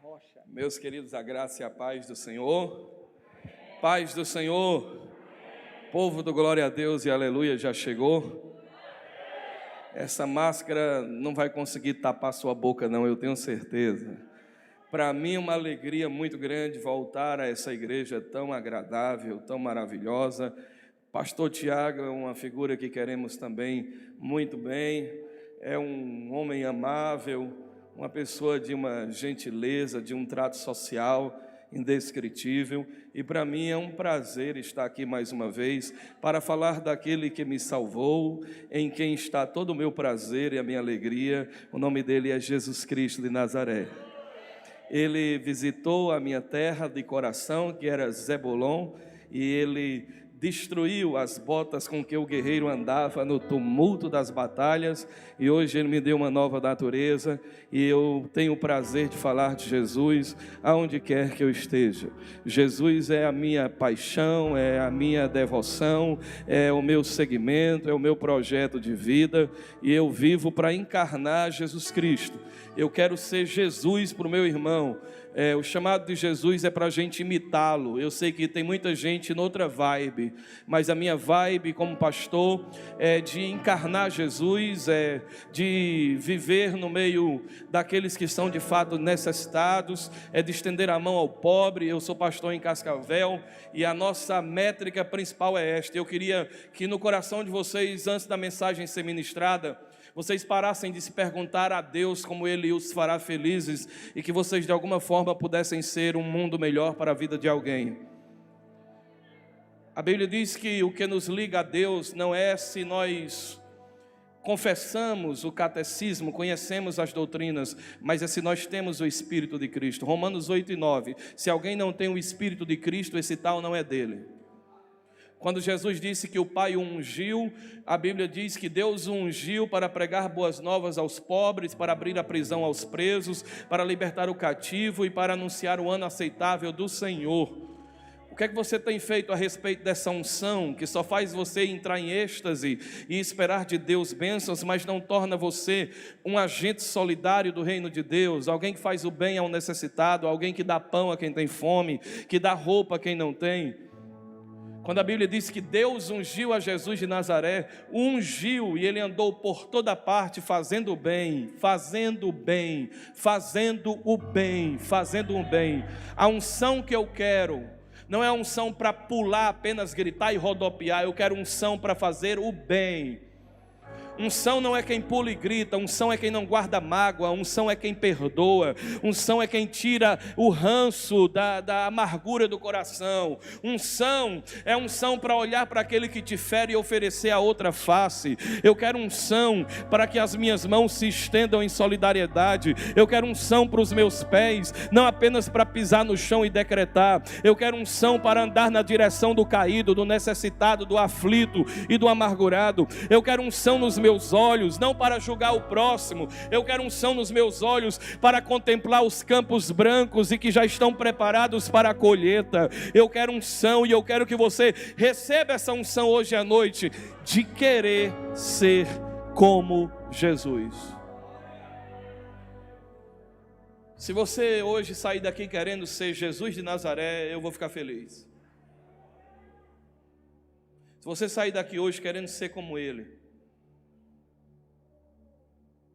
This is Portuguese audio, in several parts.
rocha. Meus queridos, a graça e a paz do Senhor. Paz do Senhor. Povo do glória a Deus e aleluia, já chegou. Essa máscara não vai conseguir tapar sua boca não, eu tenho certeza. Para mim é uma alegria muito grande voltar a essa igreja tão agradável, tão maravilhosa. Pastor Tiago é uma figura que queremos também muito bem. É um homem amável, uma pessoa de uma gentileza, de um trato social indescritível. E para mim é um prazer estar aqui mais uma vez para falar daquele que me salvou, em quem está todo o meu prazer e a minha alegria. O nome dele é Jesus Cristo de Nazaré. Ele visitou a minha terra de coração, que era Zebulon, e ele destruiu as botas com que o guerreiro andava no tumulto das batalhas, e hoje ele me deu uma nova natureza, e eu tenho o prazer de falar de Jesus aonde quer que eu esteja. Jesus é a minha paixão, é a minha devoção, é o meu segmento, é o meu projeto de vida, e eu vivo para encarnar Jesus Cristo. Eu quero ser Jesus para o meu irmão. O chamado de Jesus é para a gente imitá-lo. Eu sei que tem muita gente noutra vibe, mas a minha vibe como pastor é de encarnar Jesus, é de viver no meio daqueles que estão de fato necessitados, é de estender a mão ao pobre. Eu sou pastor em Cascavel e a nossa métrica principal é esta. Eu queria que no coração de vocês, antes da mensagem ser ministrada, vocês parassem de se perguntar a Deus como Ele os fará felizes e que vocês de alguma forma pudessem ser um mundo melhor para a vida de alguém. A Bíblia diz que o que nos liga a Deus não é se nós confessamos o catecismo, conhecemos as doutrinas, mas é se nós temos o Espírito de Cristo. Romanos 8:9, se alguém não tem o Espírito de Cristo, esse tal não é dele. Quando Jesus disse que o Pai o ungiu, a Bíblia diz que Deus o ungiu para pregar boas novas aos pobres, para abrir a prisão aos presos, para libertar o cativo e para anunciar o ano aceitável do Senhor. O que é que você tem feito a respeito dessa unção, que só faz você entrar em êxtase e esperar de Deus bênçãos, mas não torna você um agente solidário do reino de Deus, alguém que faz o bem ao necessitado, alguém que dá pão a quem tem fome, que dá roupa a quem não tem? Quando a Bíblia diz que Deus ungiu a Jesus de Nazaré, ungiu, e ele andou por toda parte fazendo o bem, fazendo o bem, fazendo o bem, fazendo o bem. A unção que eu quero não é a unção para pular, apenas gritar e rodopiar. Eu quero unção para fazer o bem. Unção não é quem pula e grita, unção é quem não guarda mágoa, unção é quem perdoa, unção é quem tira o ranço da amargura do coração. Unção é unção para olhar para aquele que te fere e oferecer a outra face. Eu quero unção para que as minhas mãos se estendam em solidariedade. Eu quero unção para os meus pés, não apenas para pisar no chão e decretar. Eu quero unção para andar na direção do caído, do necessitado, do aflito e do amargurado. Eu quero unção nos meus olhos, não para julgar o próximo. Eu quero unção nos meus olhos para contemplar os campos brancos e que já estão preparados para a colheita. Eu quero unção e eu quero que você receba essa unção hoje à noite, de querer ser como Jesus. Se você hoje sair daqui querendo ser Jesus de Nazaré, eu vou ficar feliz. Se você sair daqui hoje querendo ser como Ele,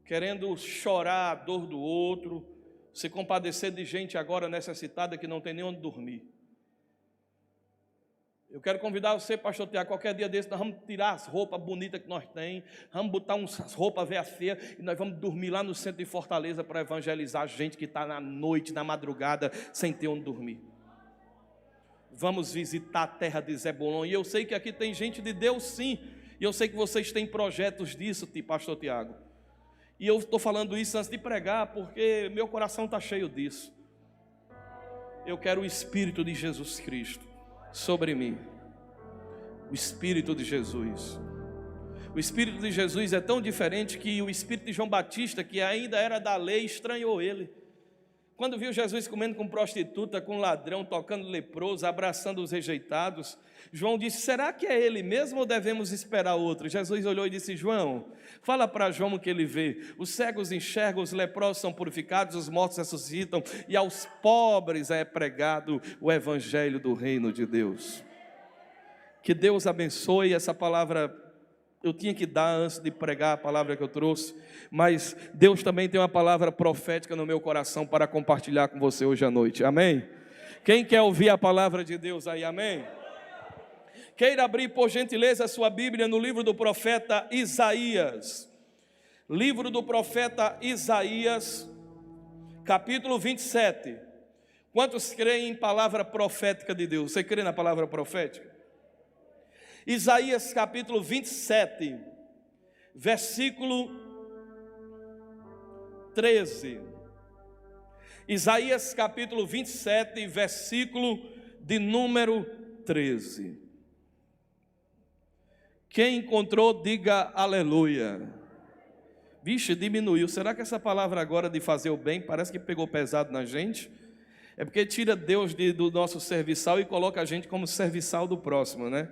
querendo chorar a dor do outro, se compadecer de gente agora necessitada que não tem nem onde dormir. Eu quero convidar você, pastor Tiago, qualquer dia desse, nós vamos tirar as roupas bonitas que nós temos, vamos botar umas roupas velhas feias e nós vamos dormir lá no centro de Fortaleza para evangelizar gente que está na noite, na madrugada, sem ter onde dormir. Vamos visitar a terra de Zebulon, e eu sei que aqui tem gente de Deus sim, e eu sei que vocês têm projetos disso, pastor Tiago. E eu estou falando isso antes de pregar, porque meu coração está cheio disso. Eu quero o Espírito de Jesus Cristo sobre mim. O Espírito de Jesus. O Espírito de Jesus é tão diferente que o Espírito de João Batista, que ainda era da lei, estranhou ele. Quando viu Jesus comendo com prostituta, com ladrão, tocando leproso, abraçando os rejeitados, João disse: será que é ele mesmo ou devemos esperar outro? Jesus olhou e disse: João, fala para João o que ele vê. Os cegos enxergam, os leprosos são purificados, os mortos ressuscitam, e aos pobres é pregado o evangelho do reino de Deus. Que Deus abençoe. Essa palavra eu tinha que dar antes de pregar a palavra que eu trouxe, mas Deus também tem uma palavra profética no meu coração para compartilhar com você hoje à noite, amém? Quem quer ouvir a palavra de Deus aí, amém? Queira abrir por gentileza a sua Bíblia no livro do profeta Isaías, livro do profeta Isaías, capítulo 27, quantos creem em palavra profética de Deus? Você crê na palavra profética? Isaías capítulo 27, versículo 13. Isaías capítulo 27, versículo de número 13. Quem encontrou, diga aleluia. Vixe, diminuiu. Será que essa palavra agora de fazer o bem parece que pegou pesado na gente? É porque tira Deus do nosso serviçal e coloca a gente como serviçal do próximo, né?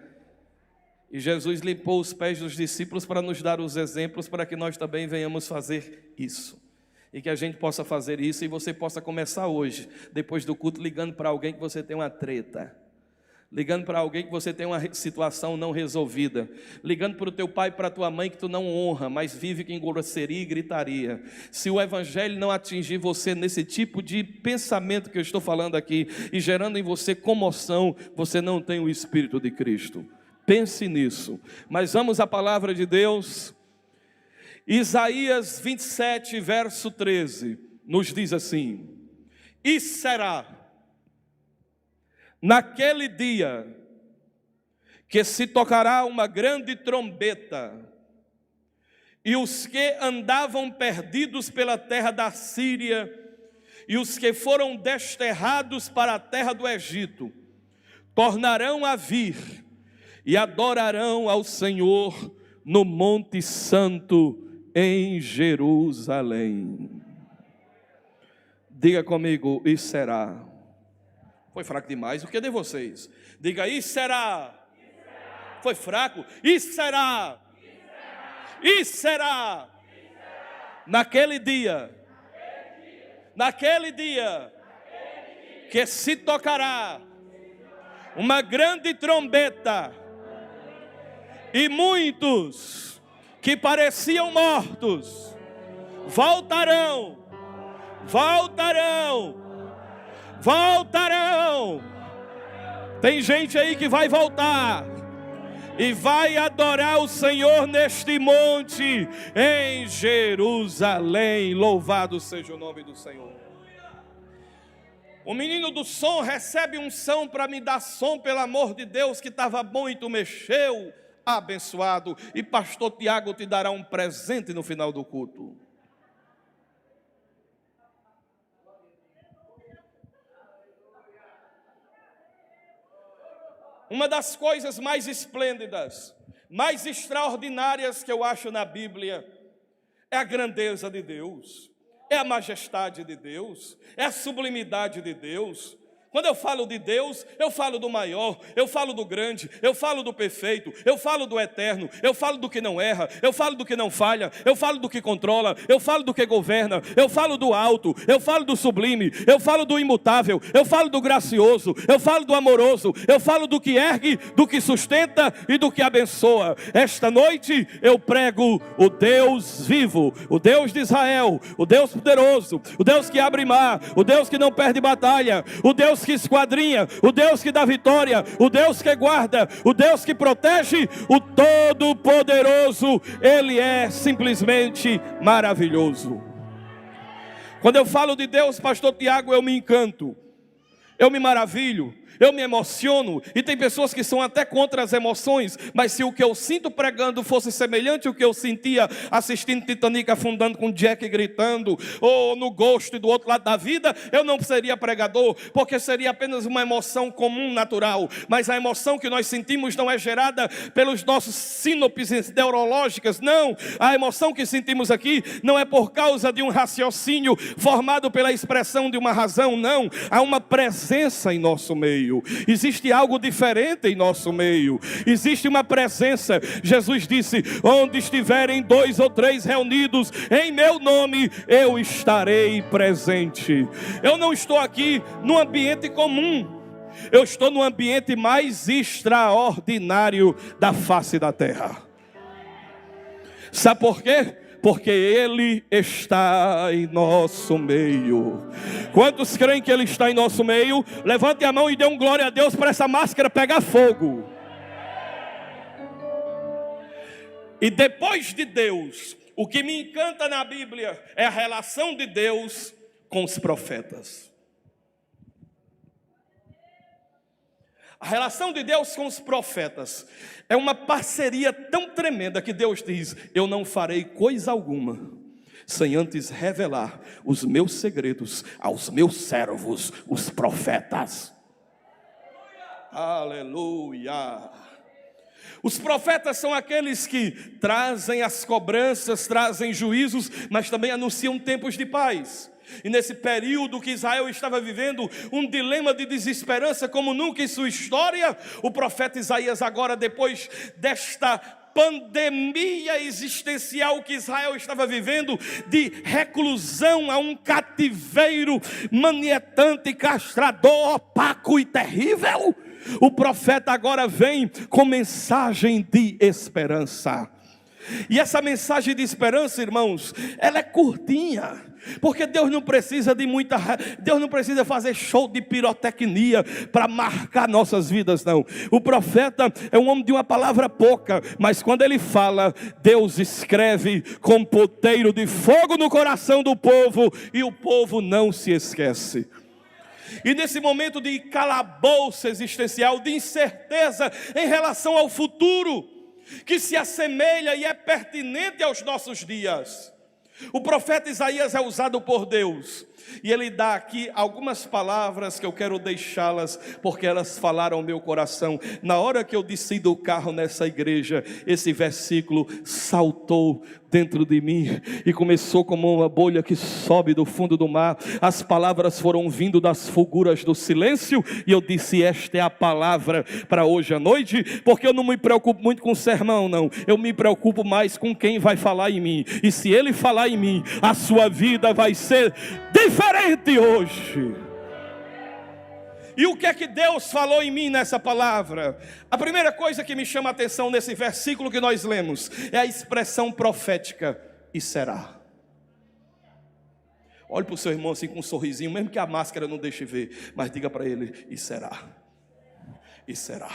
E Jesus limpou os pés dos discípulos para nos dar os exemplos para que nós também venhamos fazer isso. E que a gente possa fazer isso e você possa começar hoje, depois do culto, ligando para alguém que você tem uma treta. Ligando para alguém que você tem uma situação não resolvida. Ligando para o teu pai e para a tua mãe que tu não honra, mas vive em grosseria e gritaria. Se o evangelho não atingir você nesse tipo de pensamento que eu estou falando aqui, e gerando em você comoção, você não tem o Espírito de Cristo. Pense nisso. Mas vamos à palavra de Deus. Isaías 27, verso 13, nos diz assim: e será naquele dia que se tocará uma grande trombeta, e os que andavam perdidos pela terra da Síria, e os que foram desterrados para a terra do Egito, tornarão a vir, e adorarão ao Senhor no Monte Santo em Jerusalém. Diga comigo: e será? Foi fraco demais? O que é de vocês? Diga: e será? Foi fraco? E será? E será? Naquele dia que se tocará uma grande trombeta, e muitos que pareciam mortos voltarão. Tem gente aí que vai voltar e vai adorar o Senhor neste monte em Jerusalém. Louvado seja o nome do Senhor. O menino do som recebe unção para me dar som, pelo amor de Deus, que estava bom e tu mexeu. Abençoado. E pastor Tiago te dará um presente no final do culto. Uma das coisas mais esplêndidas, mais extraordinárias que eu acho na Bíblia é a grandeza de Deus, é a majestade de Deus, é a sublimidade de Deus. Quando eu falo de Deus, eu falo do maior, eu falo do grande, eu falo do perfeito, eu falo do eterno, eu falo do que não erra, eu falo do que não falha, eu falo do que controla, eu falo do que governa, eu falo do alto, eu falo do sublime, eu falo do imutável, eu falo do gracioso, eu falo do amoroso, eu falo do que ergue, do que sustenta e do que abençoa. Esta noite eu prego o Deus vivo, o Deus de Israel, o Deus poderoso, o Deus que abre mar, o Deus que não perde batalha, o Deus que esquadrinha, o Deus que dá vitória, o Deus que guarda, o Deus que protege, o Todo-Poderoso. Ele é simplesmente maravilhoso. Quando eu falo de Deus, pastor Tiago, eu me encanto, eu me maravilho, Eu me emociono, e tem pessoas que são até contra as emoções, mas se o que eu sinto pregando fosse semelhante ao que eu sentia assistindo Titanic afundando com Jack gritando, ou no Ghost do outro lado da vida, eu não seria pregador, porque seria apenas uma emoção comum, natural. Mas a emoção que nós sentimos não é gerada pelos nossos sínapses neurológicas, não. A emoção que sentimos aqui não é por causa de um raciocínio formado pela expressão de uma razão, não. Há uma presença em nosso meio. Existe algo diferente em nosso meio. Existe uma presença. Jesus disse: onde estiverem 2 ou 3 reunidos em meu nome, eu estarei presente. Eu não estou aqui num ambiente comum. Eu estou no ambiente mais extraordinário da face da terra. Sabe por quê? Porque Ele está em nosso meio. Quantos creem que Ele está em nosso meio? Levante a mão e dê um glória a Deus para essa máscara pegar fogo. E depois de Deus, o que me encanta na Bíblia é a relação de Deus com os profetas. A relação de Deus com os profetas é uma parceria tão tremenda que Deus diz: eu não farei coisa alguma sem antes revelar os meus segredos aos meus servos, os profetas. Aleluia! Os profetas são aqueles que trazem as cobranças, trazem juízos, mas também anunciam tempos de paz. E nesse período que Israel estava vivendo um dilema de desesperança como nunca em sua história, o profeta Isaías agora, depois desta pandemia existencial que Israel estava vivendo, de reclusão a um cativeiro manietante, castrador, opaco e terrível, o profeta agora vem com mensagem de esperança. E essa mensagem de esperança, irmãos, ela é curtinha, porque Deus não precisa Deus não precisa fazer show de pirotecnia para marcar nossas vidas, não. O profeta é um homem de uma palavra pouca, mas quando ele fala, Deus escreve com ponteiro de fogo no coração do povo, e o povo não se esquece. E nesse momento de calabouço existencial, de incerteza em relação ao futuro, que se assemelha e é pertinente aos nossos dias, o profeta Isaías é usado por Deus, e ele dá aqui algumas palavras que eu quero deixá-las, porque elas falaram ao meu coração. Na hora que eu desci do carro nessa igreja, esse versículo saltou dentro de mim e começou como uma bolha que sobe do fundo do mar. As palavras foram vindo das fulguras do silêncio, e eu disse: esta é a palavra para hoje à noite, porque eu não me preocupo muito com o sermão, não. Eu me preocupo mais com quem vai falar em mim, e se ele falar em mim, a sua vida vai ser diferente hoje. E o que é que Deus falou em mim nessa palavra? A primeira coisa que me chama a atenção nesse versículo que nós lemos é a expressão profética: e será. Olhe para o seu irmão assim com um sorrisinho, mesmo que a máscara não deixe ver, mas diga para ele: e será. E será.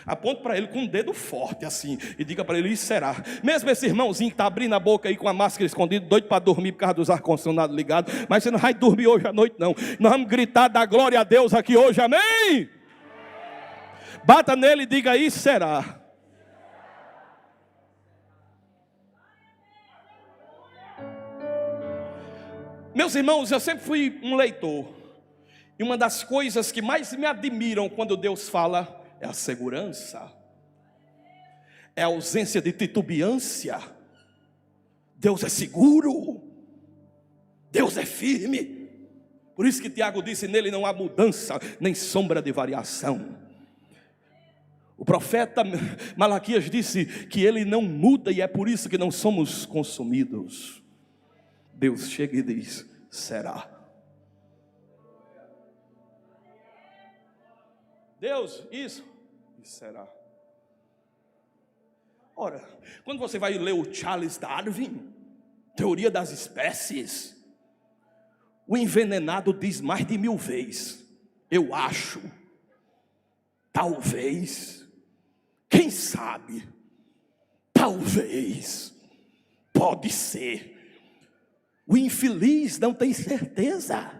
Aponte para ele com um dedo forte assim e diga para ele: e será. Mesmo esse irmãozinho que está abrindo a boca aí com a máscara escondida, doido para dormir por causa dos ar-condicionados ligados, mas você não vai dormir hoje à noite não. Nós vamos gritar da glória a Deus aqui hoje, amém? Bata nele e diga: e será. Meus irmãos, eu sempre fui um leitor, e uma das coisas que mais me admiram quando Deus fala é a segurança, é a ausência de titubeância. Deus é seguro, Deus é firme. Por isso que Tiago disse: nele não há mudança, nem sombra de variação. O profeta Malaquias disse que ele não muda, e é por isso que não somos consumidos. Deus chega e diz: será. Deus, isso será. Ora, quando você vai ler o Charles Darwin, Teoria das Espécies, o envenenado diz mais de 1000 vezes: eu acho, talvez, quem sabe, talvez, pode ser. O infeliz não tem certeza.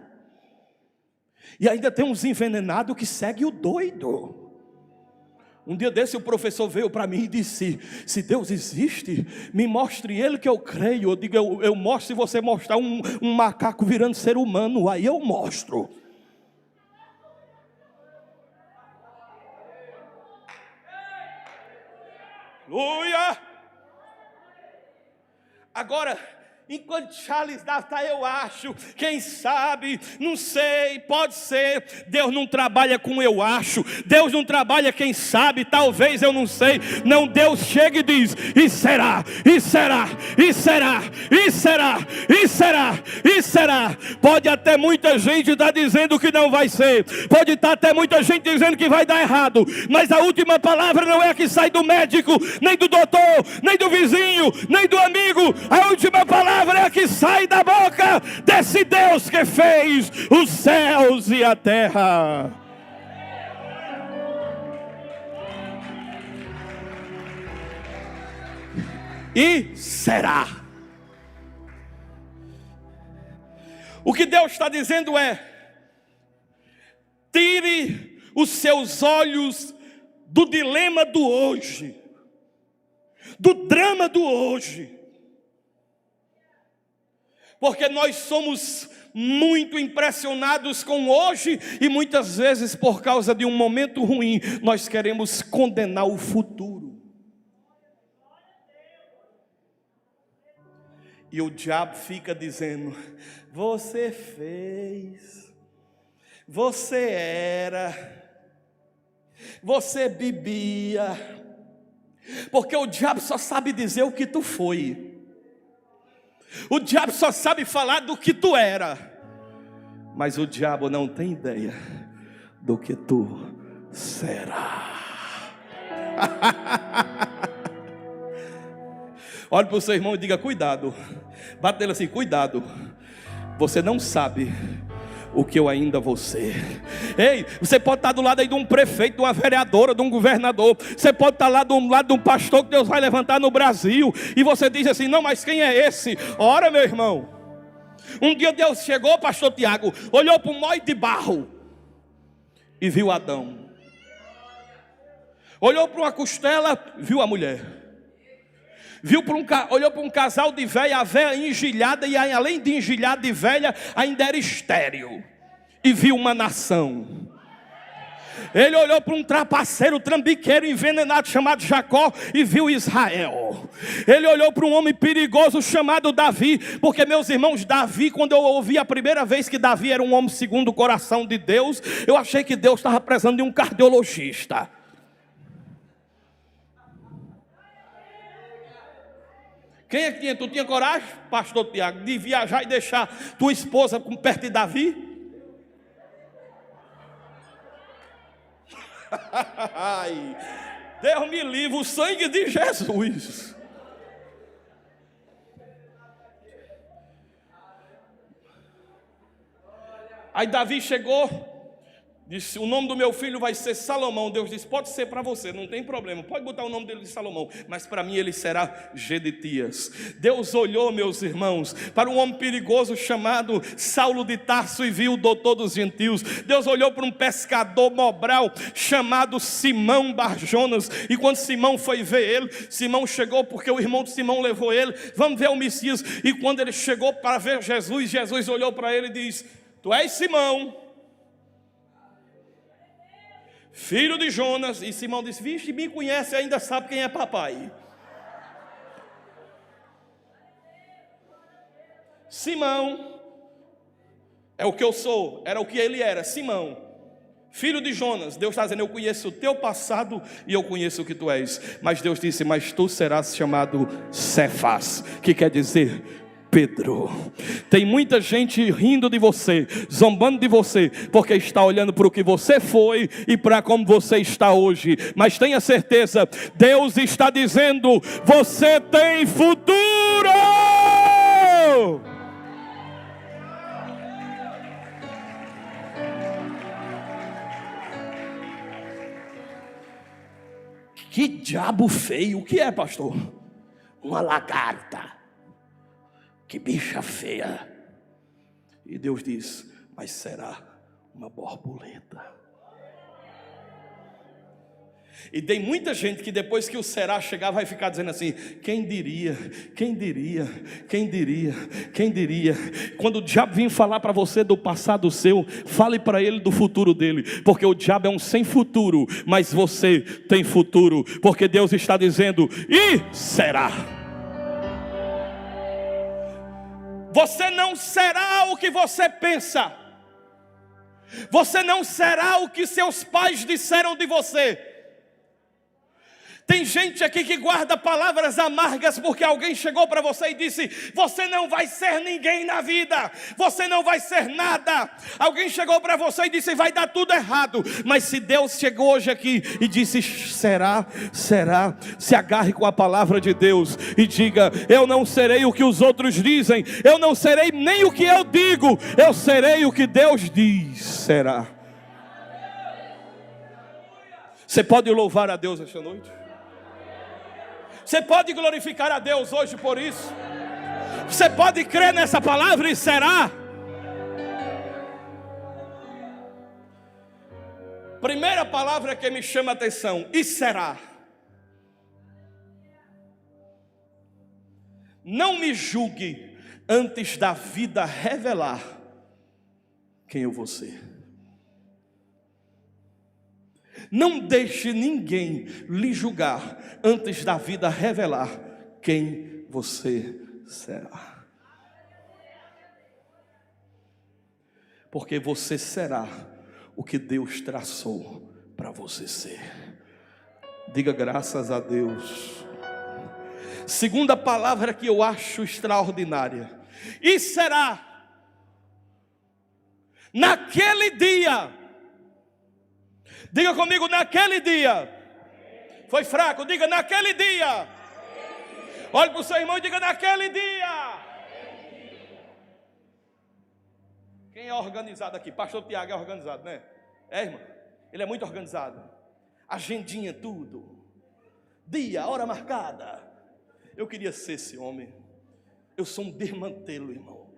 E ainda tem uns envenenados que seguem o doido. Um dia desse o professor veio para mim e disse: se Deus existe, me mostre Ele que eu creio. Eu digo, eu mostro se você mostrar um macaco virando ser humano, aí eu mostro. Aleluia! Agora, enquanto Charles Darwin, eu acho, quem sabe, não sei, pode ser. Deus não trabalha com eu acho, Deus não trabalha quem sabe, talvez, eu não sei. Não, Deus chega e diz: e será, e será, e será, e será, e será, e será. Pode até muita gente estar dizendo que não vai ser, pode estar até muita gente dizendo que vai dar errado, mas a última palavra não é a que sai do médico, nem do doutor, nem do vizinho, nem do amigo. A última palavra é a que sai da boca desse Deus que fez os céus e a terra. E será. O que Deus está dizendo é: tire os seus olhos do dilema do hoje, do drama do hoje. Porque nós somos muito impressionados com hoje e muitas vezes por causa de um momento ruim, nós queremos condenar o futuro. E o diabo fica dizendo: você fez, você era, você bebia. Porque o diabo só sabe dizer o que tu foi. O diabo só sabe falar do que tu era, mas o diabo não tem ideia do que tu será. Olhe para o seu irmão e diga: cuidado. Bate nele assim: cuidado, você não sabe o que eu ainda vou ser. Ei, você pode estar do lado aí de um prefeito, de uma vereadora, de um governador. Você pode estar lá do lado de um pastor que Deus vai levantar no Brasil. E você diz assim: não, mas quem é esse? Ora, meu irmão, um dia Deus chegou, pastor Tiago, olhou para um molho de barro e viu Adão. Olhou para uma costela, viu a mulher. Olhou para um casal de velha, a velha engilhada, e além de engilhada e velha, ainda era estéril. E viu uma nação. Ele olhou para um trapaceiro, trambiqueiro, envenenado, chamado Jacó, e viu Israel. Ele olhou para um homem perigoso chamado Davi, porque, meus irmãos, Davi, quando eu ouvi a primeira vez que Davi era um homem segundo o coração de Deus, eu achei que Deus estava precisando de um cardiologista. Quem é que tinha? Tu tinha coragem, pastor Tiago, de viajar e deixar tua esposa perto de Davi? Ai, Deus me livre, o sangue de Jesus. Aí Davi chegou, disse: o nome do meu filho vai ser Salomão. Deus disse: pode ser para você, não tem problema, pode botar o nome dele de Salomão, mas para mim ele será Gedetias. Deus olhou, meus irmãos, para um homem perigoso chamado Saulo de Tarso e viu o doutor dos gentios. Deus olhou para um pescador mobral chamado Simão Barjonas, e quando Simão foi ver ele, Simão chegou porque o irmão de Simão levou ele: vamos ver o Messias. E quando ele chegou para ver Jesus, Jesus olhou para ele e disse: tu és Simão, filho de Jonas. E Simão disse: vixe, me conhece, ainda sabe quem é papai. Simão é o que eu sou, era o que ele era, Simão, filho de Jonas. Deus está dizendo: eu conheço o teu passado e eu conheço o que tu és. Mas Deus disse: mas tu serás chamado Cefas, que quer dizer Pedro. Tem muita gente rindo de você, zombando de você, porque está olhando para o que você foi e para como você está hoje. Mas tenha certeza, Deus está dizendo: você tem futuro. Que diabo feio. O que é, pastor? Uma lagarta. Que bicha feia. E Deus diz: mas será uma borboleta. E tem muita gente que depois que o será chegar vai ficar dizendo assim: quem diria, quem diria, quem diria, quem diria. Quando o diabo vir falar para você do passado seu, fale para ele do futuro dele, porque o diabo é um sem futuro, mas você tem futuro, porque Deus está dizendo: e será. Você não será o que você pensa, você não será o que seus pais disseram de você. Tem gente aqui que guarda palavras amargas porque alguém chegou para você e disse: você não vai ser ninguém na vida, você não vai ser nada. Alguém chegou para você e disse: vai dar tudo errado. Mas se Deus chegou hoje aqui e disse: será, será, se agarre com a palavra de Deus e diga: eu não serei o que os outros dizem, eu não serei nem o que eu digo, eu serei o que Deus diz, será. Você pode louvar a Deus esta noite? Você pode glorificar a Deus hoje por isso? Você pode crer nessa palavra e será? Primeira palavra que me chama a atenção: e será. Não me julgue antes da vida revelar quem eu vou ser. Não deixe ninguém lhe julgar antes da vida revelar quem você será. Porque você será o que Deus traçou para você ser. Diga graças a Deus. Segunda palavra que eu acho extraordinária: e será. Naquele dia. Diga comigo: naquele dia. Foi fraco, diga: naquele dia. Olhe para o seu irmão e diga: naquele dia. Quem é organizado aqui? Pastor Tiago é organizado, né? É, irmão? Ele é muito organizado. Agendinha, tudo. Dia, hora marcada. Eu queria ser esse homem. Eu sou um desmantelo, irmão.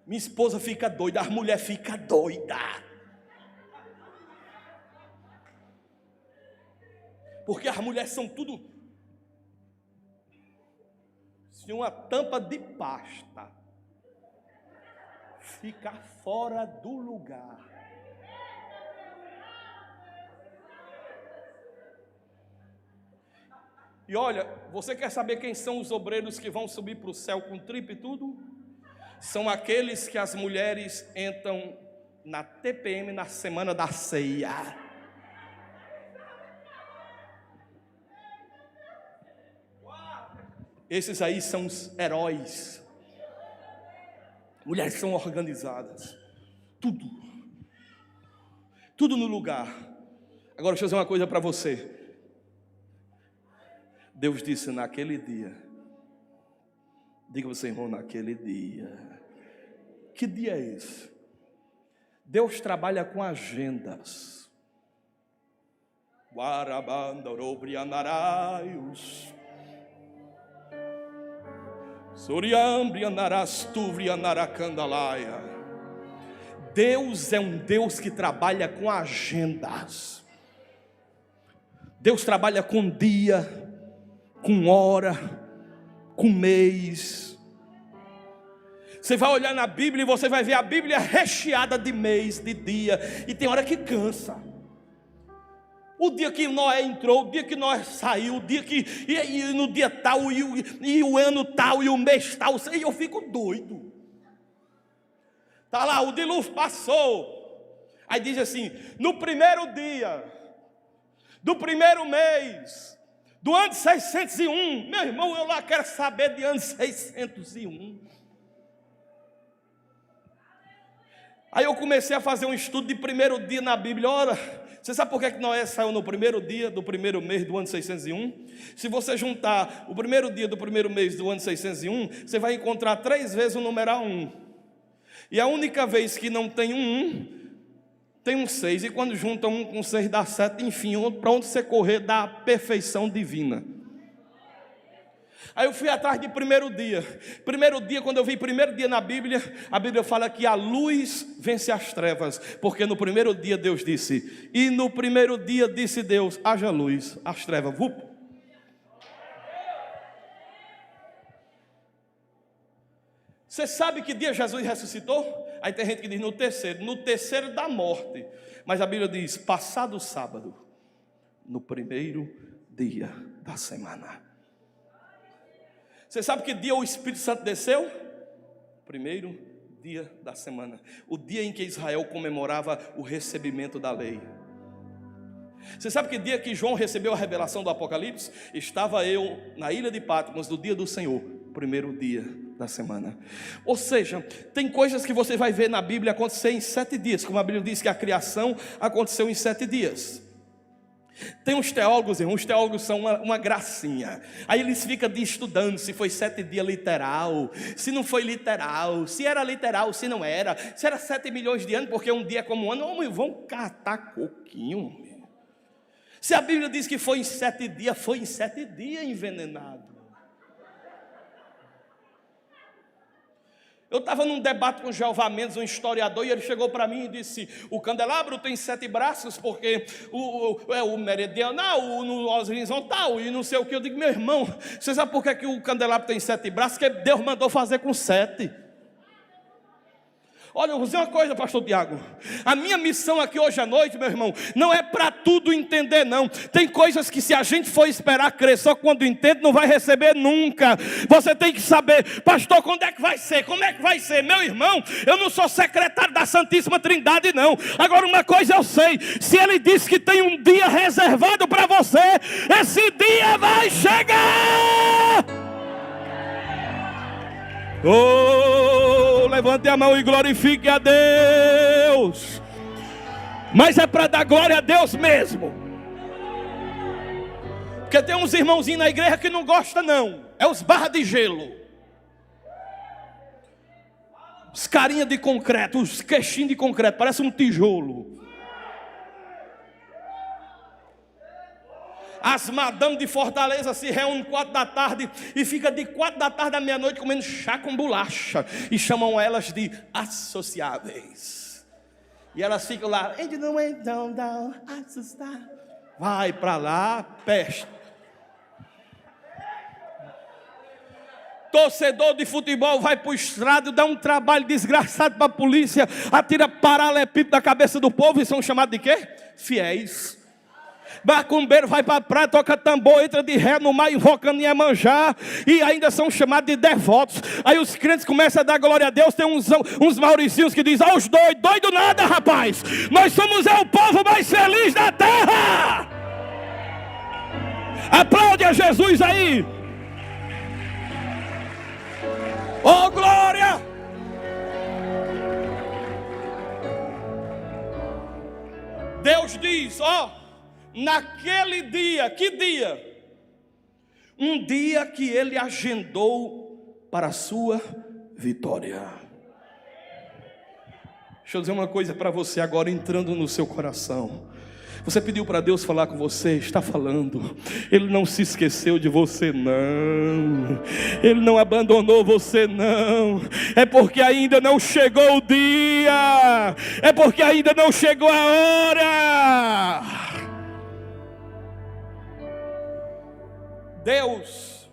Minha esposa fica doida, as mulheres ficam doidas. Porque as mulheres são tudo se uma tampa de pasta ficar fora do lugar. E olha, você quer saber quem são os obreiros que vão subir para o céu com tripa e tudo? São aqueles que as mulheres entram na TPM na semana da ceia. Esses aí são os heróis. Mulheres são organizadas. Tudo no lugar. Agora deixa eu dizer uma coisa para você. Deus disse: naquele dia. Diga você, irmão: naquele dia. Que dia é esse? Deus trabalha com agendas. Guarabandarobrianaraios. Soriambrianarastuvrianaracandalaia. Deus é um Deus que trabalha com agendas. Deus trabalha com dia, com hora, com mês. Você vai olhar na Bíblia e você vai ver a Bíblia recheada de mês, de dia. E tem hora que cansa. O dia que Noé entrou, o dia que Noé saiu, o dia que e no dia tal, e o ano tal, e o mês tal. E eu fico doido. Está lá, o dilúvio passou. Aí diz assim: no primeiro dia do primeiro mês do ano 601. Meu irmão, eu lá quero saber de ano 601. Aí eu comecei a fazer um estudo de primeiro dia na Bíblia. Ora, você sabe por que Noé saiu no primeiro dia do primeiro mês do ano 601? Se você juntar o primeiro dia do primeiro mês do ano 601, você vai encontrar 3 vezes o numeral 1. E a única vez que não tem um 1, tem um 6. E quando junta 1 com 6 dá 7. Enfim, para onde você correr dá a perfeição divina. Aí eu fui atrás de primeiro dia. Primeiro dia, quando eu vi primeiro dia na Bíblia, a Bíblia fala que a luz vence as trevas. Porque no primeiro dia Deus disse, e no primeiro dia disse Deus, haja luz, as trevas. Você sabe que dia Jesus ressuscitou? Aí tem gente que diz no terceiro da morte. Mas a Bíblia diz, passado o sábado, no primeiro dia da semana. Você sabe que dia o Espírito Santo desceu? Primeiro dia da semana. O dia em que Israel comemorava o recebimento da lei. Você sabe que dia que João recebeu a revelação do Apocalipse? Estava eu na ilha de Patmos, no dia do Senhor. Primeiro dia da semana. Ou seja, tem coisas que você vai ver na Bíblia acontecer em 7 dias. Como a Bíblia diz que a criação aconteceu em 7 dias. Tem uns teólogos, irmãos, os teólogos são uma gracinha. Aí eles ficam estudando se foi 7 dias literal, se não foi literal, se era literal, se não era, se era 7 milhões de anos, porque um dia é como um ano. Homem, vão catar coquinho. Se a Bíblia diz que foi em 7 dias, foi em 7 dias envenenado. Eu estava num debate com Jeová Mendes, um historiador, e ele chegou para mim e disse, o candelabro tem 7 braços, porque o meridional, o horizontal, e não sei o que. Eu digo, meu irmão, você sabe por que o candelabro tem 7 braços? Que Deus mandou fazer com 7. Olha, eu vou dizer uma coisa, pastor Tiago. A minha missão aqui hoje à noite, meu irmão, não é para tudo entender, não. Tem coisas que se a gente for esperar crer só quando entende, não vai receber nunca. Você tem que saber, pastor, quando é que vai ser? Como é que vai ser? Meu irmão, eu não sou secretário da Santíssima Trindade, não. Agora, uma coisa eu sei, se ele disse que tem um dia reservado para você, esse dia vai chegar. Oh, levante a mão e glorifique a Deus. Mas é para dar glória a Deus mesmo. Porque tem uns irmãozinhos na igreja que não gostam, não. É os barra de gelo, os carinha de concreto, os queixinhos de concreto, parece um tijolo. As madames de Fortaleza se reúnem 4 da tarde e fica de 4 da tarde à meia-noite comendo chá com bolacha. E chamam elas de associáveis. E elas ficam lá. Vai para lá, peste. Torcedor de futebol vai para o estrado, dá um trabalho desgraçado para a polícia, atira paralelepípedo da cabeça do povo e são chamados de quê? Fiéis. Macumbeiro vai para a praia, toca tambor, entra de ré no mar, invocando Iemanjá, e ainda são chamados de devotos. Aí os crentes começam a dar glória a Deus. Tem uns mauricinhos que dizem, os doidos, doido nada, rapaz, nós somos o povo mais feliz da terra. Aplaude a Jesus aí. Oh, glória! Deus diz, naquele dia, que dia? Um dia que Ele agendou para a sua vitória. Deixa eu dizer uma coisa para você agora, entrando no seu coração. Você pediu para Deus falar com você, está falando. Ele não se esqueceu de você, não. Ele não abandonou você, não. É porque ainda não chegou o dia. É porque ainda não chegou a hora. Deus,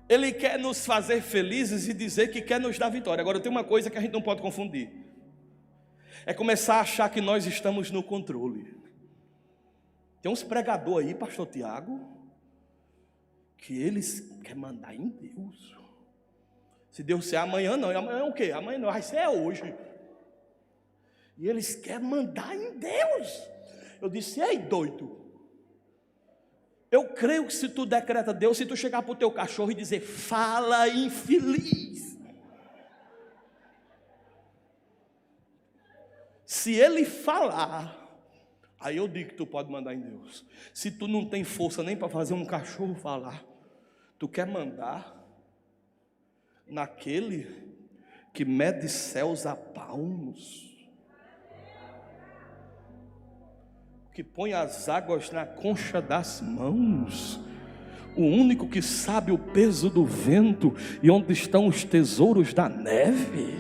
Ele quer nos fazer felizes e dizer que quer nos dar vitória. Agora tem uma coisa que a gente não pode confundir. É começar a achar que nós estamos no controle. Tem uns pregadores aí, pastor Tiago, que eles querem mandar em Deus. Se Deus disser amanhã, não. Amanhã é o quê? Amanhã não, vai ser hoje. E eles querem mandar em Deus. Eu disse, ei doido. Eu creio que se tu decreta Deus, se tu chegar para o teu cachorro e dizer, fala infeliz. Se ele falar, aí eu digo que tu pode mandar em Deus. Se tu não tem força nem para fazer um cachorro falar, tu quer mandar naquele que mede céus a palmos, que põe as águas na concha das mãos, o único que sabe o peso do vento e onde estão os tesouros da neve.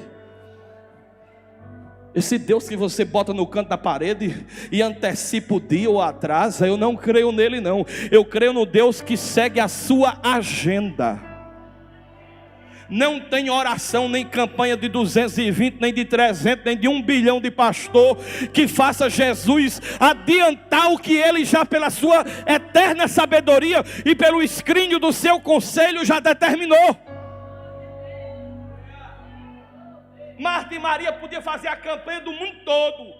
Esse Deus que você bota no canto da parede e antecipa o dia ou atrasa, eu não creio nele não. Eu creio no Deus que segue a sua agenda. Não tem oração, nem campanha de 220, nem de 300, nem de 1 bilhão de pastor que faça Jesus adiantar o que ele já pela sua eterna sabedoria e pelo escrínio do seu conselho já determinou. Marta e Maria podiam fazer a campanha do mundo todo.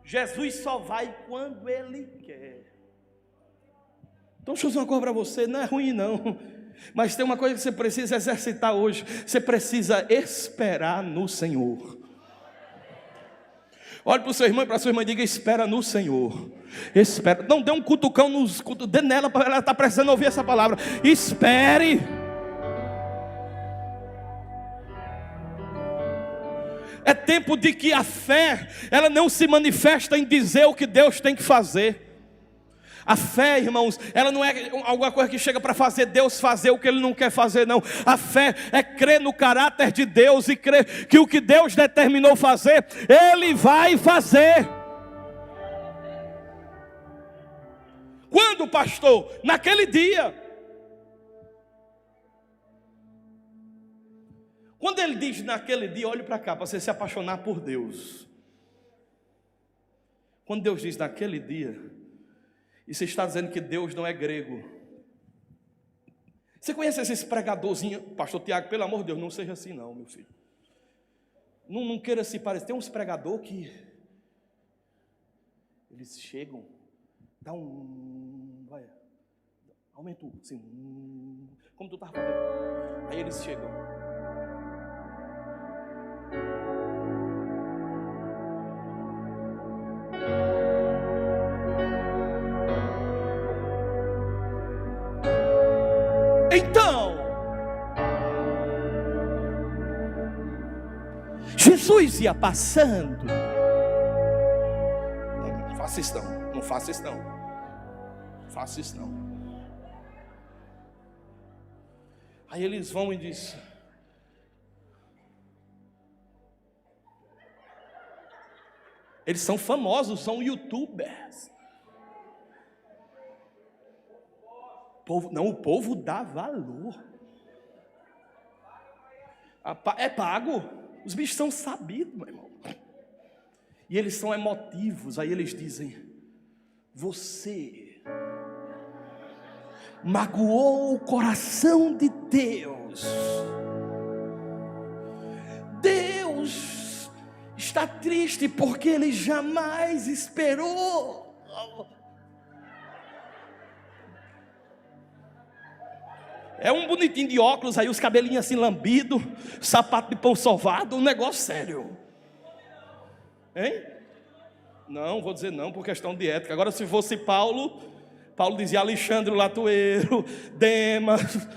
Jesus só vai quando ele quer. Então deixa eu dizer uma coisa para você, não é ruim não. Mas tem uma coisa que você precisa exercitar hoje. Você precisa esperar no Senhor. Olhe para o seu irmão e para a sua irmã e diga: espera no Senhor. Espera. Não dê um cutucão dê nela, ela está precisando ouvir essa palavra. Espere. É tempo de que a fé, ela não se manifesta em dizer o que Deus tem que fazer. A fé, irmãos, ela não é alguma coisa que chega para fazer Deus fazer o que Ele não quer fazer, não. A fé é crer no caráter de Deus e crer que o que Deus determinou fazer, Ele vai fazer. Quando, pastor? Naquele dia. Quando Ele diz naquele dia, olhe para cá, para você se apaixonar por Deus. Quando Deus diz naquele dia, e você está dizendo que Deus não é grego. Você conhece esses pregadorzinhos? Pastor Tiago, pelo amor de Deus, não seja assim não, meu filho. Não queira se parecer. Tem uns pregadores que eles chegam, dá vai, aumenta assim, como tu estava fazendo. Aí eles chegam. Então, Jesus ia passando. Não faça isso não, não faça isso não. Faça isso não. Aí eles vão e dizem: eles são famosos, são youtubers. O povo dá valor. É pago. Os bichos são sabidos, meu irmão. E eles são emotivos. Aí eles dizem: você magoou o coração de Deus. Deus está triste porque Ele jamais esperou. É um bonitinho de óculos, aí os cabelinhos assim lambidos, sapato de pão sovado, um negócio sério. Hein? Não, vou dizer não por questão de ética. Agora se fosse Paulo dizia Alexandre o Latoeiro, Demas,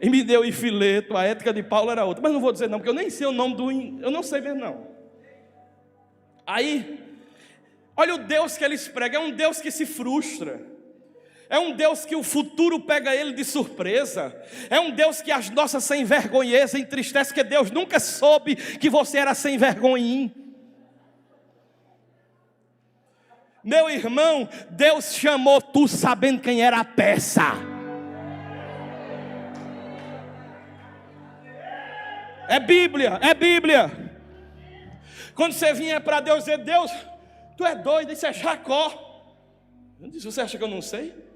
Emineu e Fileto, a ética de Paulo era outra. Mas não vou dizer não, porque eu nem sei o nome eu não sei mesmo não. Aí, olha o Deus que eles pregam, é um Deus que se frustra. É um Deus que o futuro pega ele de surpresa. É um Deus que as nossas sem vergonheza entristece, que Deus nunca soube que você era sem vergonhinho. Meu irmão, Deus chamou tu sabendo quem era a peça. É Bíblia, é Bíblia. Quando você vinha para Deus dizer: Deus, tu é doido, isso é Jacó. Eu disse: você acha que eu não sei?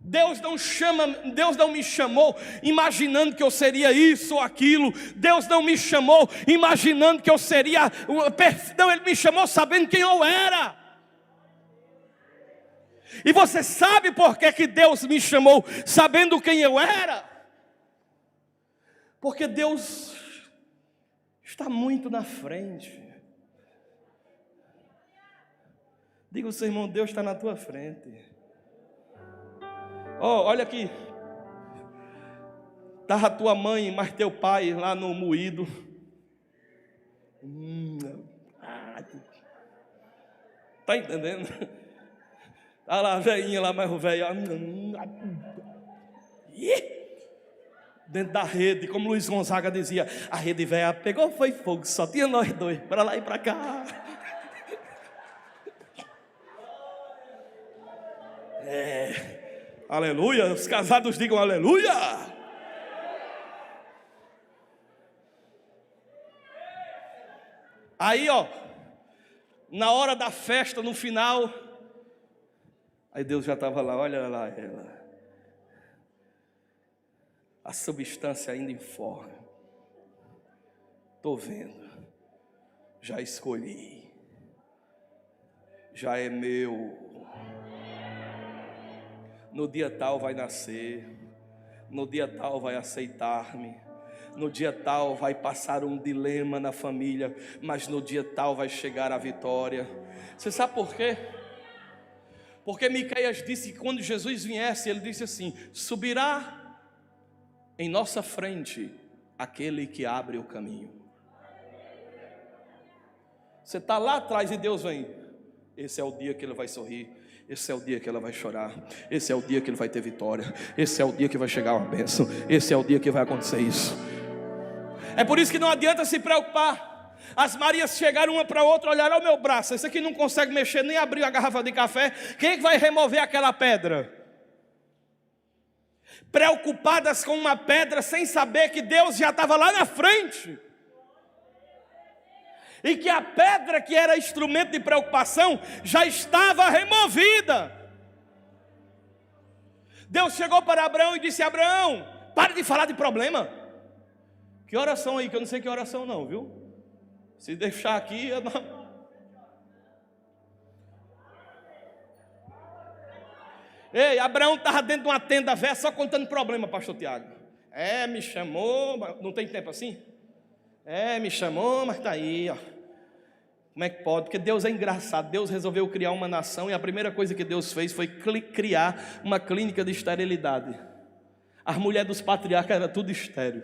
Deus não me chamou imaginando que eu seria isso ou aquilo. Deus não me chamou imaginando que eu seria não, Ele me chamou sabendo quem eu era. E você sabe por que Deus me chamou sabendo quem eu era? Porque Deus está muito na frente. Diga ao seu irmão: Deus está na tua frente. Olha aqui. Estava tua mãe, mas teu pai lá no moído. Está entendendo? Está lá a velhinha lá, mas o velho... Dentro da rede, como Luiz Gonzaga dizia, a rede velha pegou, foi fogo, só tinha nós dois, para lá e para cá. Aleluia, os casados digam aleluia. Aí, ó, na hora da festa, no final, aí Deus já estava lá, olha lá ela. A substância ainda informe. Estou vendo, já escolhi, já é meu. No dia tal vai nascer, no dia tal vai aceitar-me, no dia tal vai passar um dilema na família, mas no dia tal vai chegar a vitória. Você sabe por quê? Porque Miqueias disse que quando Jesus viesse, ele disse assim: subirá em nossa frente aquele que abre o caminho. Você está lá atrás e Deus vem. Esse é o dia que ele vai sorrir. Esse é o dia que ela vai chorar. Esse é o dia que ele vai ter vitória. Esse é o dia que vai chegar uma bênção. Esse é o dia que vai acontecer isso. É por isso que não adianta se preocupar. As Marias chegaram uma para a outra, olharam ao meu braço. Esse aqui não consegue mexer, nem abrir a garrafa de café. Quem é que vai remover aquela pedra? Preocupadas com uma pedra, sem saber que Deus já estava lá na frente. E que a pedra que era instrumento de preocupação já estava removida. Deus chegou para Abraão e disse: Abraão, pare de falar de problema. Que oração aí, que eu não sei que oração não, viu? Se deixar aqui, eu não... Ei, Abraão estava dentro de uma tenda velha só contando problema, pastor Tiago. Me chamou, não tem tempo assim? Me chamou, mas está aí, ó. Como é que pode? Porque Deus é engraçado. Deus resolveu criar uma nação e a primeira coisa que Deus fez foi criar uma clínica de esterilidade. As mulheres dos patriarcas eram tudo estéril.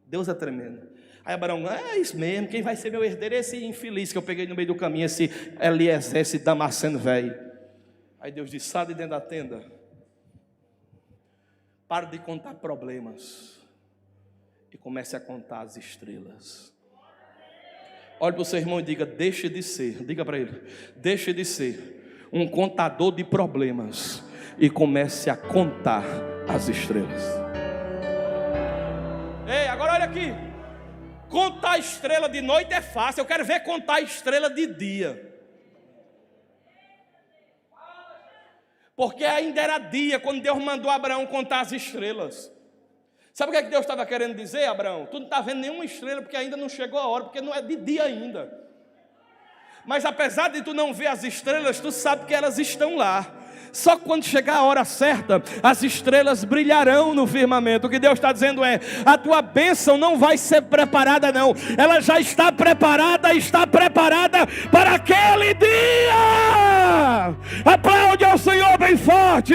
Deus é tremendo. Aí Abraão, é isso mesmo, quem vai ser meu herdeiro é esse infeliz que eu peguei no meio do caminho, esse Eliezer, esse Damasceno velho. Aí Deus disse: sai de dentro da tenda. Pare de contar problemas e comece a contar as estrelas. Olhe para o seu irmão e diga: deixe de ser, diga para ele, deixe de ser um contador de problemas e comece a contar as estrelas. Ei, agora olha aqui, contar estrela de noite é fácil, eu quero ver contar estrela de dia. Porque ainda era dia quando Deus mandou Abraão contar as estrelas. Sabe o que é que Deus estava querendo dizer, Abraão? Tu não está vendo nenhuma estrela porque ainda não chegou a hora, porque não é de dia ainda. Mas apesar de tu não ver as estrelas, tu sabe que elas estão lá. Só que quando chegar a hora certa, as estrelas brilharão no firmamento. O que Deus está dizendo é: a tua bênção não vai ser preparada não. Ela já está preparada para aquele dia. Aplaude ao Senhor bem forte.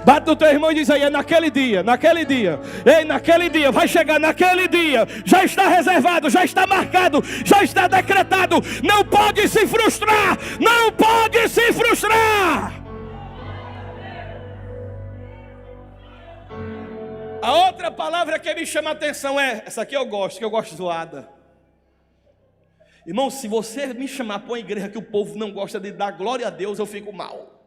Bate no teu irmão e diz aí: é naquele dia. Ei, naquele dia, vai chegar naquele dia. Já está reservado, já está marcado, já está decretado. Não pode se frustrar, não pode se frustrar. A outra palavra que me chama a atenção é, essa aqui eu gosto zoada. Irmão, se você me chamar para uma igreja que o povo não gosta de dar glória a Deus, eu fico mal.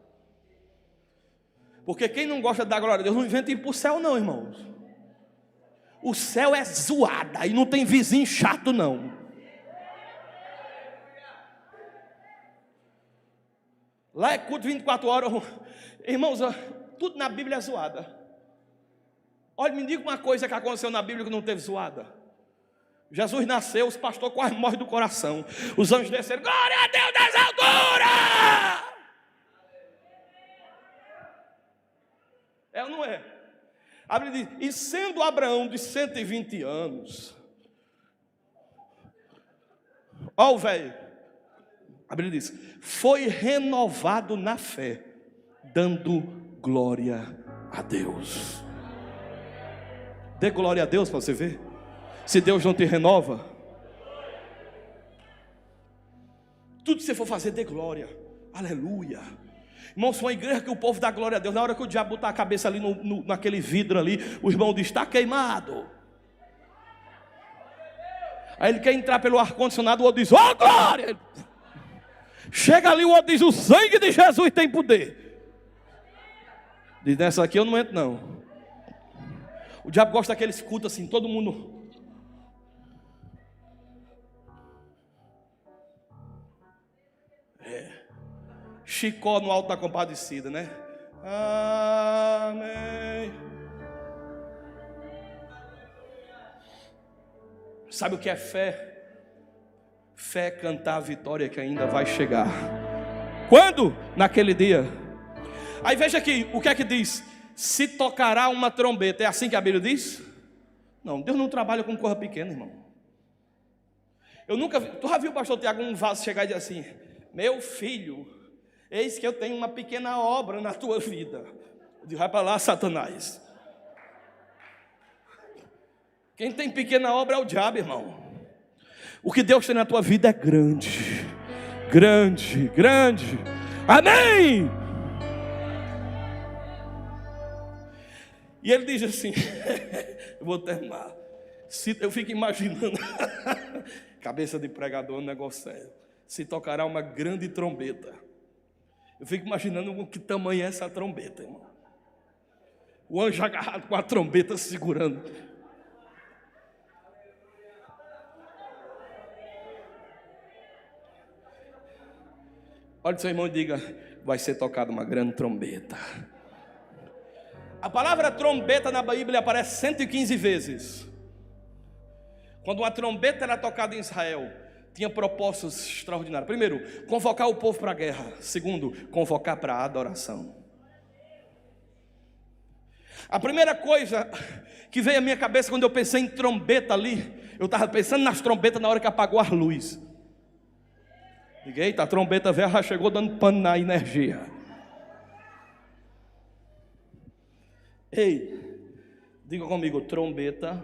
Porque quem não gosta de dar glória a Deus não inventa ir para o céu não, irmãos. O céu é zoada e não tem vizinho chato não. Lá é culto 24 horas. Irmãos, tudo na Bíblia é zoada. Olha, me diga uma coisa que aconteceu na Bíblia que não teve zoada. Jesus nasceu, os pastores quase morrem do coração. Os anjos desceram: glória a Deus das alturas! É ou não é? A Bíblia diz: e sendo Abraão de 120 anos, ó o velho, a Bíblia diz: foi renovado na fé, dando glória a Deus. Dê glória a Deus para você ver. Se Deus não te renova, tudo que você for fazer, dê glória. Aleluia. Irmãos, foi uma igreja que o povo dá glória a Deus. Na hora que o diabo botar a cabeça ali naquele vidro ali, o irmão diz, está queimado. Aí ele quer entrar pelo ar-condicionado, o outro diz, ó glória. Chega ali, o outro diz, o sangue de Jesus tem poder. Diz, nessa aqui eu não entro não. O diabo gosta daqueles cultos assim, todo mundo... Chicó no alto da Compadecida, né? Amém. Sabe o que é fé? Fé é cantar a vitória que ainda vai chegar. Quando? Naquele dia. Aí veja aqui, o que é que diz? Se tocará uma trombeta. É assim que a Bíblia diz? Não, Deus não trabalha com coisa pequena, irmão. Eu nunca vi. Tu já viu o pastor Tiago um vaso chegar e dizer assim: meu filho, eis que eu tenho uma pequena obra na tua vida. Eu digo, vai para lá, Satanás. Quem tem pequena obra é o diabo, irmão. O que Deus tem na tua vida é grande. Grande, grande. Amém. E ele diz assim, eu vou terminar. Eu fico imaginando, cabeça de pregador, um negócio sério. Se tocará uma grande trombeta. Eu fico imaginando que tamanho é essa trombeta, irmão. O anjo agarrado com a trombeta segurando. Olha o seu irmão e diga, vai ser tocada uma grande trombeta. A palavra trombeta na Bíblia aparece 115 vezes. Quando uma trombeta era tocada em Israel, tinha propósitos extraordinários. Primeiro, convocar o povo para a guerra. Segundo, convocar para a adoração. A primeira coisa que veio à minha cabeça quando eu pensei em trombeta ali, eu estava pensando nas trombetas na hora que apagou as luzes. Liguei, a trombeta velha já chegou dando pano na energia. Ei, diga comigo, trombeta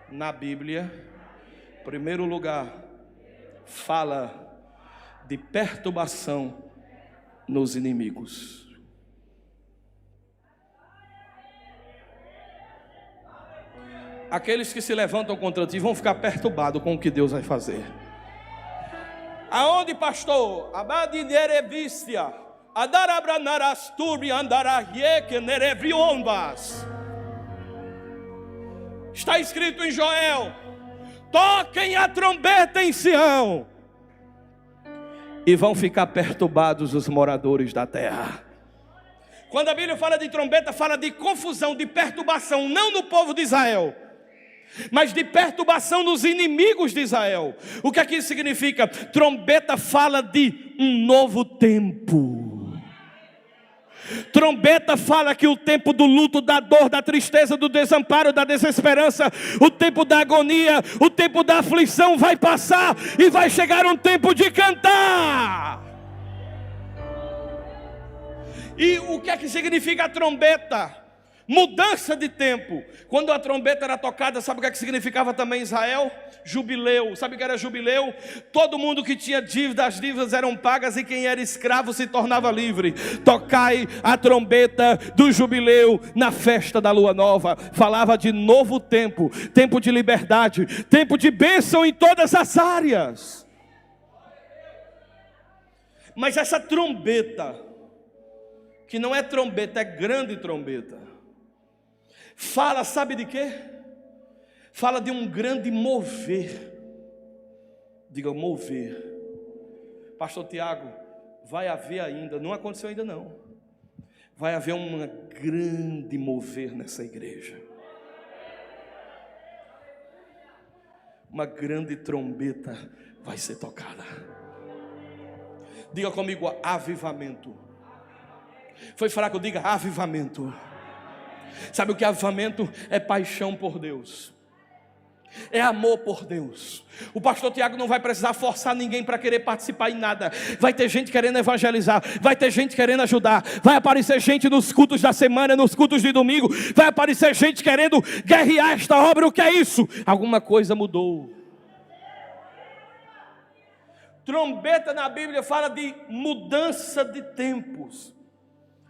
na Bíblia, primeiro lugar, fala de perturbação nos inimigos. Aqueles que se levantam contra ti vão ficar perturbados com o que Deus vai fazer. Aonde, pastor? Abadinerevistia, adarabranarasturi andarahieque nereviombas. Está escrito em Joel: toquem a trombeta em Sião, e vão ficar perturbados os moradores da terra. Quando a Bíblia fala de trombeta, fala de confusão, de perturbação, não no povo de Israel, mas de perturbação nos inimigos de Israel. O que aqui isso significa? Trombeta fala de um novo tempo. Trombeta fala que o tempo do luto, da dor, da tristeza, do desamparo, da desesperança, o tempo da agonia, o tempo da aflição vai passar e vai chegar um tempo de cantar. E o que é que significa a trombeta? Mudança de tempo. Quando a trombeta era tocada, sabe o que é que significava também em Israel? Jubileu. Sabe o que era jubileu? Todo mundo que tinha dívida, as dívidas eram pagas e quem era escravo se tornava livre. Tocai a trombeta do jubileu na festa da lua nova. Falava de novo tempo, tempo de liberdade, tempo de bênção em todas as áreas. Mas essa trombeta, que não é trombeta, é grande trombeta, fala, sabe de quê? Fala de um grande mover. Diga, mover. Pastor Tiago, vai haver ainda, não aconteceu ainda não, vai haver um grande mover nessa igreja. Uma grande trombeta vai ser tocada. Diga comigo, avivamento. Foi fraco, diga avivamento. Sabe o que é avivamento? É paixão por Deus. É amor por Deus. O pastor Tiago não vai precisar forçar ninguém para querer participar em nada. Vai ter gente querendo evangelizar, vai ter gente querendo ajudar, vai aparecer gente nos cultos da semana, nos cultos de domingo, vai aparecer gente querendo guerrear esta obra. O que é isso? Alguma coisa mudou. Trombeta na Bíblia fala de mudança de tempos.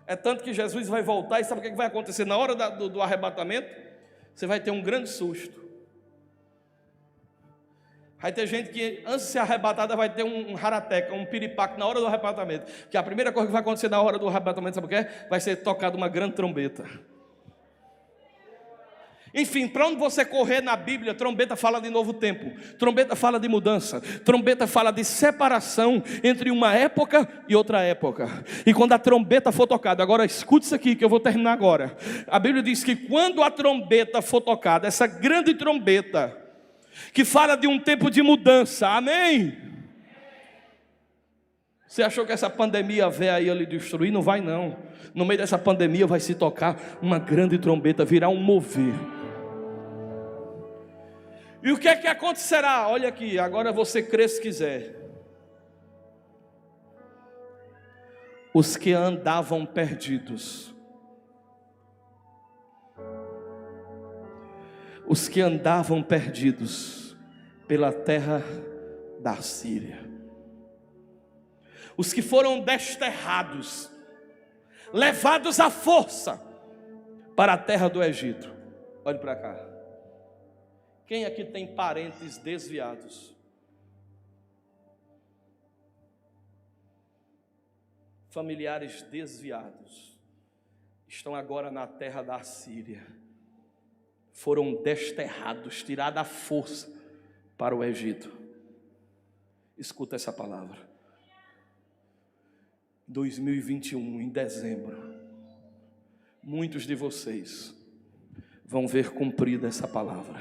É tanto que Jesus vai voltar, e sabe o que vai acontecer na hora do arrebatamento? Você vai ter um grande susto. Vai ter gente que antes de ser arrebatada vai ter um harateca, um piripaque na hora do arrebatamento. Que a primeira coisa que vai acontecer na hora do arrebatamento, sabe o que é? Vai ser tocada uma grande trombeta. Enfim, para onde você correr na Bíblia, trombeta fala de novo tempo, trombeta fala de mudança, trombeta fala de separação entre uma época e outra época. E quando a trombeta for tocada, agora escute isso aqui que eu vou terminar agora. A Bíblia diz que quando a trombeta for tocada, essa grande trombeta, que fala de um tempo de mudança, amém? Você achou que essa pandemia veio aí lhe destruir? Não vai não. No meio dessa pandemia vai se tocar uma grande trombeta, virá um mover. E o que é que acontecerá? Olha aqui, agora você crê se quiser. Os que andavam perdidos, os que andavam perdidos pela terra da Síria, os que foram desterrados, levados à força para a terra do Egito. Olhe para cá. Quem aqui tem parentes desviados? Familiares desviados estão agora na terra da Síria. Foram desterrados, tirados à força para o Egito. Escuta essa palavra. 2021, em dezembro, muitos de vocês vão ver cumprida essa palavra.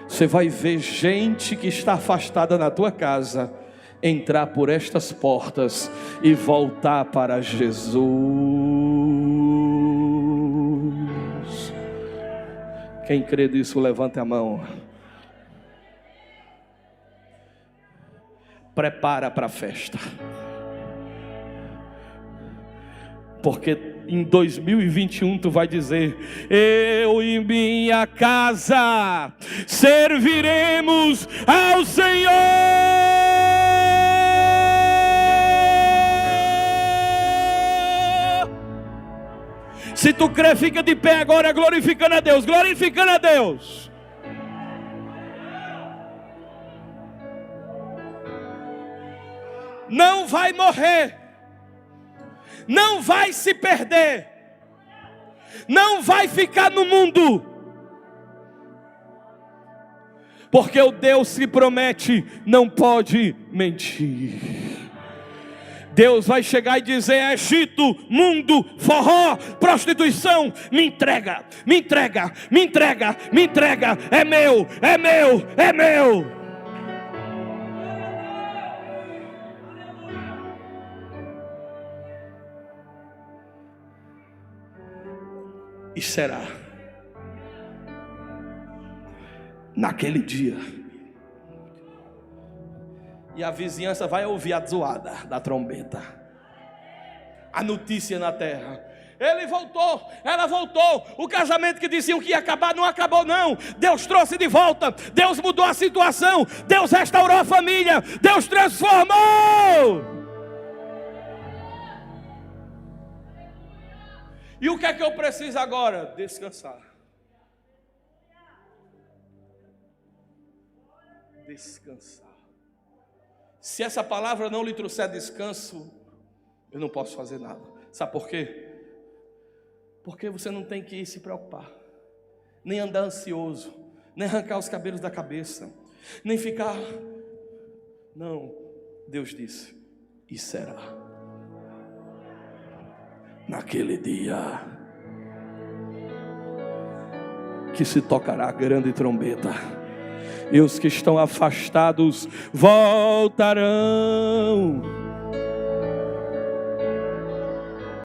Você vai ver gente que está afastada na tua casa entrar por estas portas e voltar para Jesus. Quem crê nisso, levante a mão. Prepara para a festa. Porque em 2021 tu vai dizer: eu e minha casa serviremos ao Senhor. Se tu crê, fica de pé agora, glorificando a Deus, glorificando a Deus. Não vai morrer. Não vai se perder, não vai ficar no mundo, porque o Deus que promete não pode mentir. Deus vai chegar e dizer: Egito, mundo, forró, prostituição, me entrega, me entrega, me entrega, me entrega, é meu, é meu, é meu. E será naquele dia, e a vizinhança vai ouvir a zoada da trombeta, a notícia na terra: ele voltou, ela voltou, o casamento que diziam que ia acabar não acabou não, Deus trouxe de volta, Deus mudou a situação, Deus restaurou a família, Deus transformou. E o que é que eu preciso agora? Descansar. Descansar. Se essa palavra não lhe trouxer descanso, eu não posso fazer nada. Sabe por quê? Porque você não tem que se preocupar, nem andar ansioso, nem arrancar os cabelos da cabeça, nem ficar. Não, Deus disse: e será. Naquele dia que se tocará a grande trombeta, e os que estão afastados voltarão.